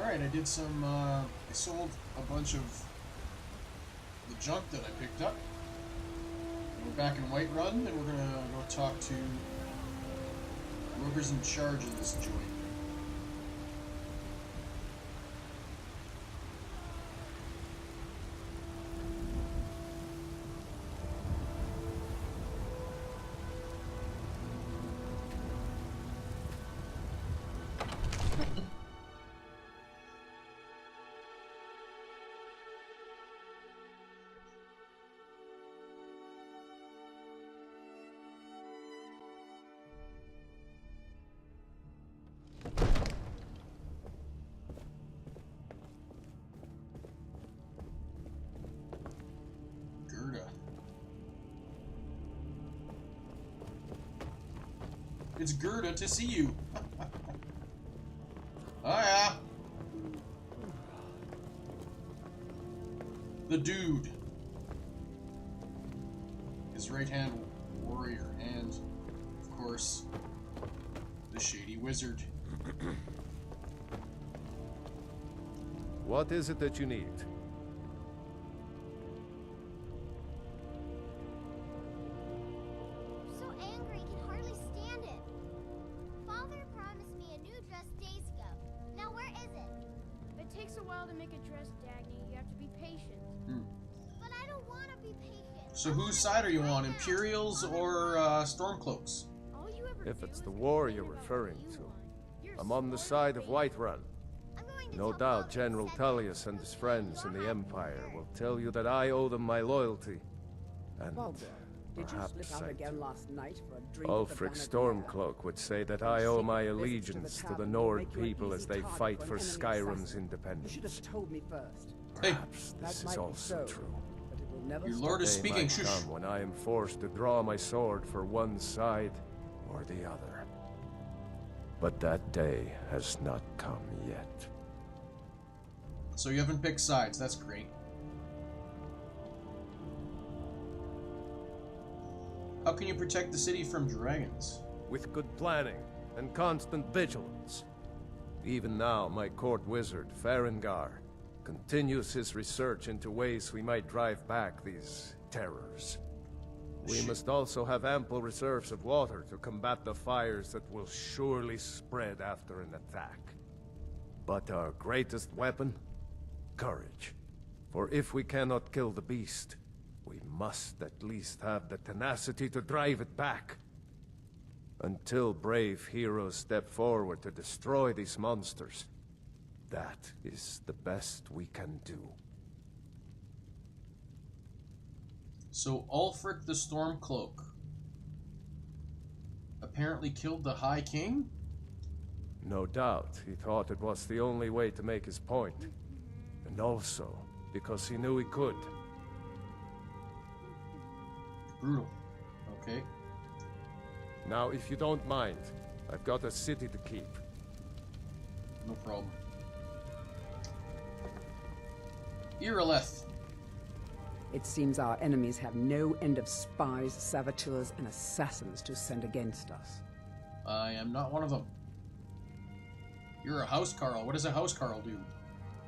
Alright, I did some, I sold a bunch of the junk that I picked up. And we're back in Whiterun, and we're gonna go talk to whoever's in charge of this joint. It's Gerda to see you. Oh yeah. The dude. His right-hand warrior and, of course, the shady wizard. What is it that you need? So whose side are you on, Imperials or Stormcloaks? If it's the war you're referring to, I'm on the side of Whiterun. No doubt General Tullius and his friends in the Empire will tell you that I owe them my loyalty. And did you slip out again last night for a drink? Ulfric Stormcloak would say that I owe my allegiance to the Nord people as they fight for Skyrim's independence. You should have told me first. Perhaps this is also true. Your lord is speaking. Shush. Come when I am forced to draw my sword for one side or the other. But that day has not come yet. So you haven't picked sides. That's great. How can you protect the city from dragons? With good planning and constant vigilance. Even now, my court wizard, Farengar, continues his research into ways we might drive back these terrors. We must also have ample reserves of water to combat the fires that will surely spread after an attack. But our greatest weapon? Courage. For if we cannot kill the beast, we must at least have the tenacity to drive it back. Until brave heroes step forward to destroy these monsters, that is the best we can do. So Ulfric the Stormcloak apparently killed the High King? No doubt he thought it was the only way to make his point. And also because he knew he could. Brutal. Okay. Now, if you don't mind, I've got a city to keep. No problem. Irileth. It seems our enemies have no end of spies, saboteurs, and assassins to send against us. I am not one of them. You're a housecarl. What does a housecarl do?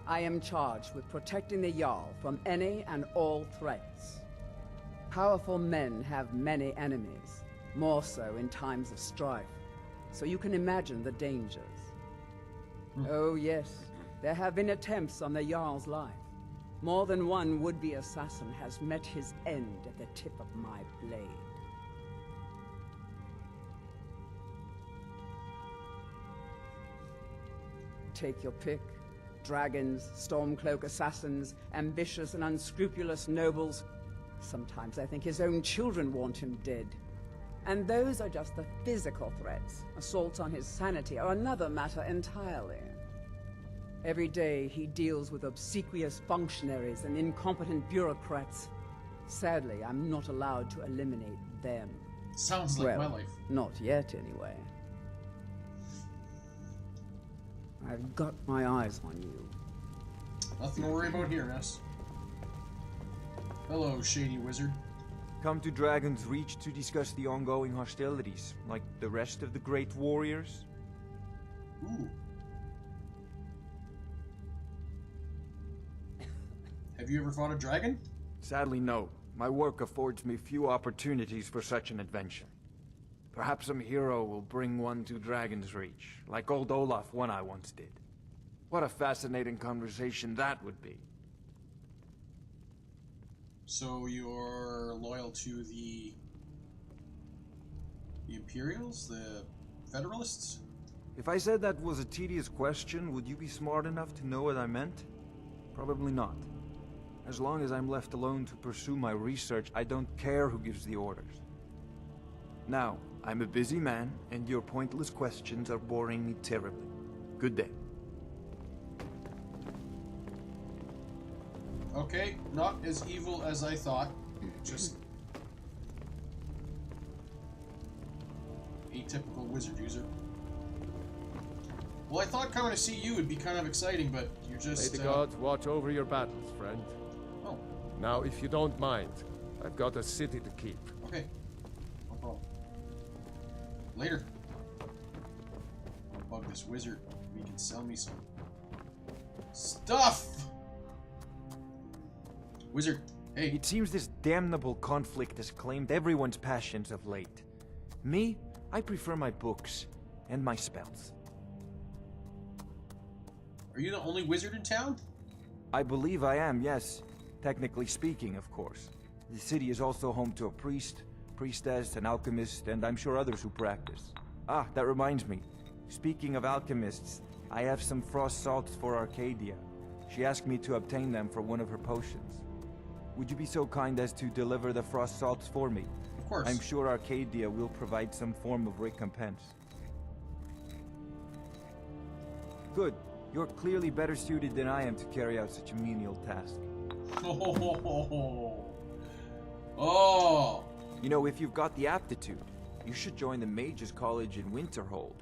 I am charged with protecting the Jarl from any and all threats. Powerful men have many enemies, more so in times of strife, so you can imagine the dangers. Oh yes, there have been attempts on the Jarl's life. More than one would-be assassin has met his end at the tip of my blade. Take your pick. Dragons, Stormcloak assassins, ambitious and unscrupulous nobles. Sometimes I think his own children want him dead. And those are just the physical threats. Assaults on his sanity are another matter entirely. Every day he deals with obsequious functionaries and incompetent bureaucrats. Sadly, I'm not allowed to eliminate them. Sounds like my life. Not yet, anyway. I've got my eyes on you. Nothing to worry about here, Ness. Hello, shady wizard. Come to Dragon's Reach to discuss the ongoing hostilities, like the rest of the great warriors? Ooh. Have you ever fought a dragon? Sadly, no. My work affords me few opportunities for such an adventure. Perhaps some hero will bring one to Dragon's Reach, like old Olaf one I once did. What a fascinating conversation that would be. So you're loyal to the Imperials, the Federalists? If I said that was a tedious question, would you be smart enough to know what I meant? Probably not. As long as I'm left alone to pursue my research, I don't care who gives the orders. Now, I'm a busy man, and your pointless questions are boring me terribly. Good day. Okay, not as evil as I thought. Just atypical wizard user. Well, I thought coming to see you would be kind of exciting, but you're just... May the gods watch over your battles, friend. Oh. Now, if you don't mind, I've got a city to keep. Okay. No problem. Later. I'll bug this wizard. He can sell me some stuff! Wizard, hey. It seems this damnable conflict has claimed everyone's passions of late. Me, I prefer my books and my spells. Are you the only wizard in town? I believe I am, yes. Technically speaking, of course. The city is also home to a priest, priestess, an alchemist, and I'm sure others who practice. Ah, that reminds me. Speaking of alchemists, I have some frost salts for Arcadia. She asked me to obtain them for one of her potions. Would you be so kind as to deliver the frost salts for me? Of course. I'm sure Arcadia will provide some form of recompense. Good. You're clearly better suited than I am to carry out such a menial task. Oh! You know, if you've got the aptitude, you should join the Mages College in Winterhold.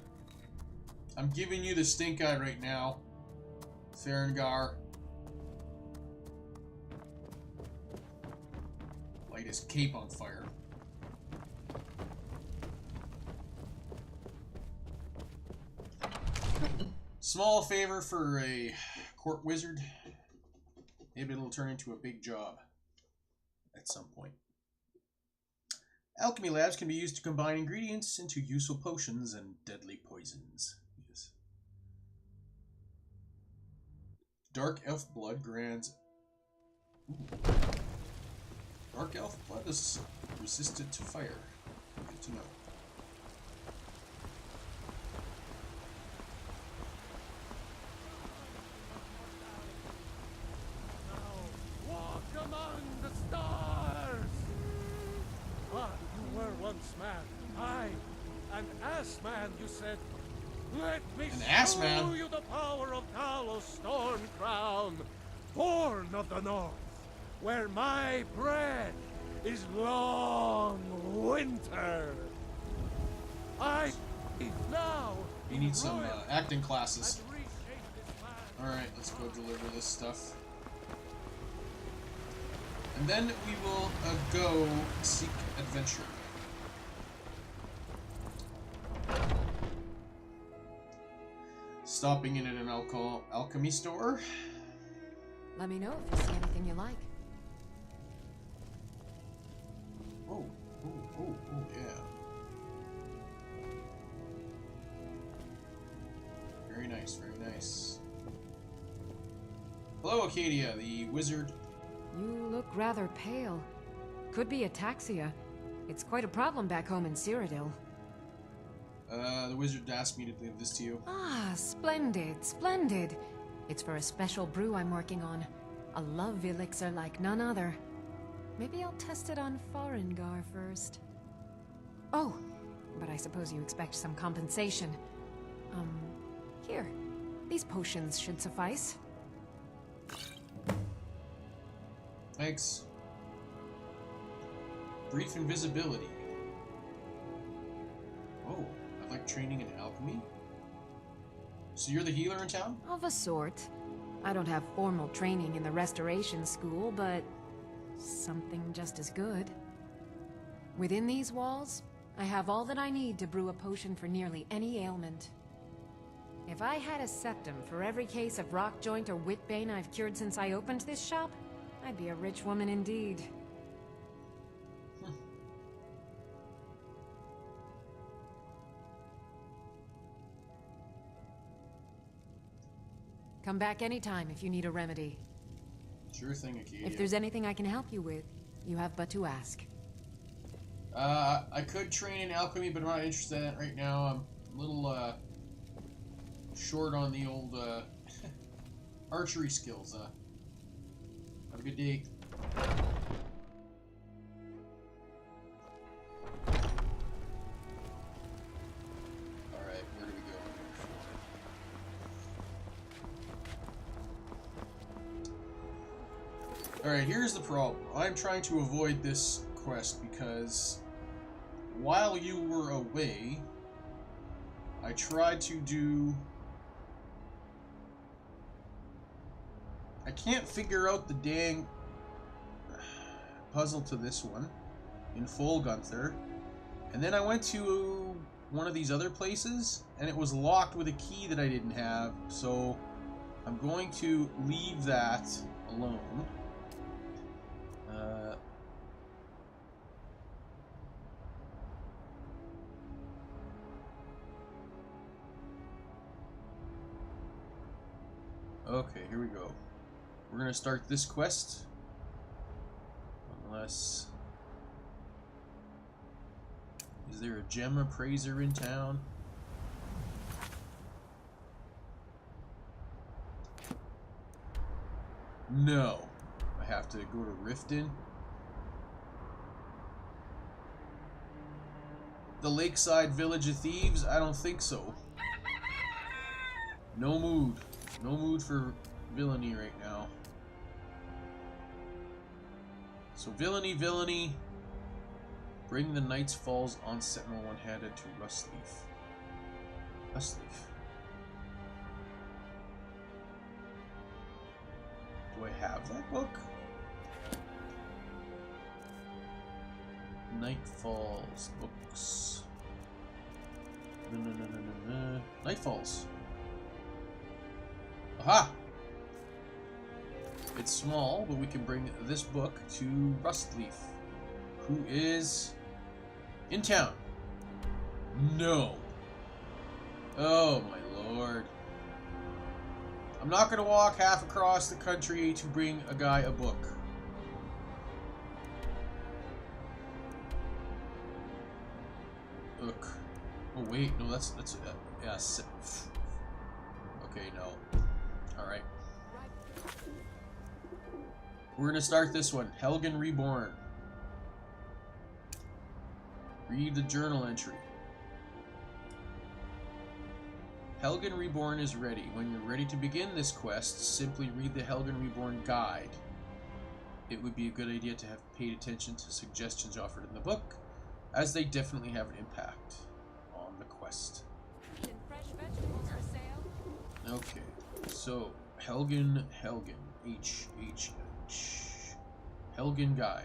I'm giving you the stink eye right now, Farengar. Light his cape on fire. Small favor for a court wizard. Maybe it'll turn into a big job at some point. Alchemy labs can be used to combine ingredients into useful potions and deadly poisons. Yes. Dark elf blood grants. Ooh. Dark elf blood is resistant to fire. Good to know. Among the stars! Ah, you were once man. I, an ass man, you said. Let me show you the power of Talos Storm Crown, born of the north, where my bread is long winter. I now. You need some acting classes. Alright, let's go deliver this stuff. And then we will go seek adventure. Stopping in at an alchemy store. Let me know if you see anything you like. Oh, yeah. Very nice, very nice. Hello, Acadia, the wizard. You look rather pale. Could be ataxia. It's quite a problem back home in Cyrodiil. The wizard asked me to give this to you. Ah, splendid, splendid. It's for a special brew I'm working on. A love elixir like none other. Maybe I'll test it on Farengar first. Oh, but I suppose you expect some compensation. Here. These potions should suffice. Thanks. Brief invisibility. Oh, I like training in alchemy. So you're the healer in town? Of a sort. I don't have formal training in the restoration school, but something just as good. Within these walls, I have all that I need to brew a potion for nearly any ailment. If I had a septum for every case of rock joint or whitbane I've cured since I opened this shop, I'd be a rich woman indeed. Come back anytime if you need a remedy. Sure thing, Acadia. If there's anything I can help you with, you have but to ask. I could train in alchemy, but I'm not interested in it right now. I'm a little, short on the old, archery skills. Have a good day. Alright, where do we go? Alright, here's the problem. I'm trying to avoid this quest because while you were away, I tried to do... I can't figure out the dang puzzle to this one in Full Gunther. And then I went to one of these other places, and it was locked with a key that I didn't have, so I'm going to leave that alone. Okay, here we go. We're gonna start this quest. Unless... Is there a gem appraiser in town? No. I have to go to Riften. The Lakeside Village of Thieves? I don't think so. No mood. No mood for villainy right now. So villainy. Bring the Knight's Falls on Sentinel one-handed to Rustleaf. Rustleaf. Do I have that book? Night Falls books. No. Night Falls. Aha! It's small, but we can bring this book to Rustleaf, who is in town. No. Oh my lord. I'm not going to walk half across the country to bring a guy a book. Look. Oh wait, no, that's yeah. Okay, no. All right. We're gonna start this one. Helgen Reborn. Read the journal entry. Helgen Reborn is ready. When you're ready to begin this quest, simply read the Helgen Reborn guide. It would be a good idea to have paid attention to suggestions offered in the book, as they definitely have an impact on the quest. Okay, so Helgen, H. Helgen Guide.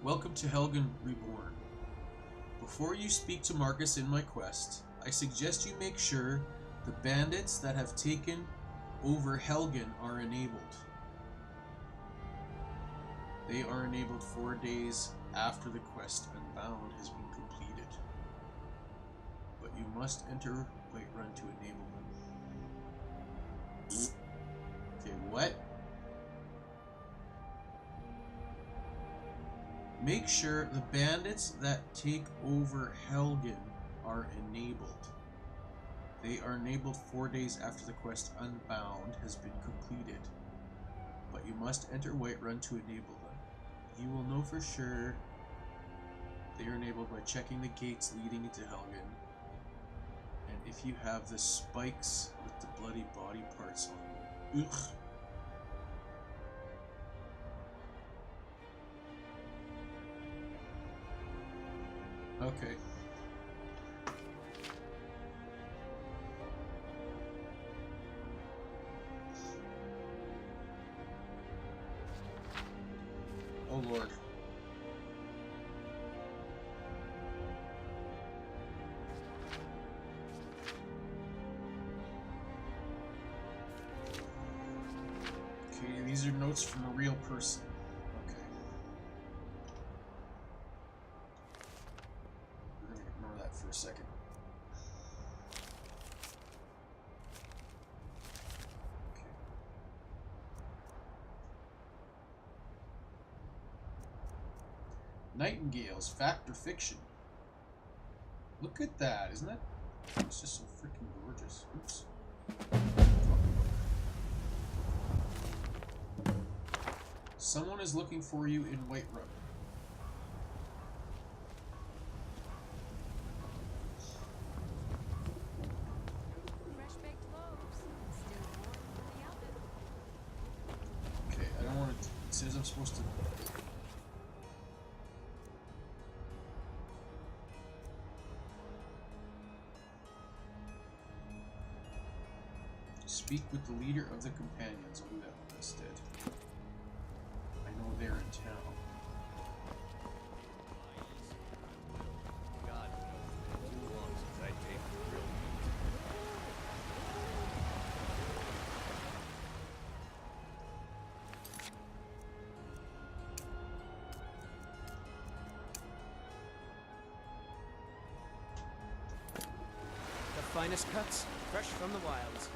Welcome to Helgen Reborn. Before you speak to Marcus in my quest, I suggest you make sure the bandits that have taken over Helgen are enabled. They are enabled 4 days after the quest Unbound has been completed. But you must enter Whiterun to enable them. Okay, what? Make sure the bandits that take over Helgen are enabled. They are enabled 4 days after the quest Unbound has been completed. But you must enter Whiterun to enable them. You will know for sure they are enabled by checking the gates leading into Helgen. And if you have the spikes with the bloody body parts on them. Ugh. Okay. Oh Lord. These are notes from a real person. Okay. We're gonna ignore that for a second. Okay. Nightingales, fact or fiction? Look at that, isn't that? It's just so freaking gorgeous. Oops. Someone is looking for you in Whiterun. Fresh baked loaves, still warm from the oven. Okay, I don't want to. It says I'm supposed to. Speak with the leader of the companions. I'll do that one instead. I know they're in town. God knows, it's been too long since I tasted real meat. The finest cuts, fresh from the wilds.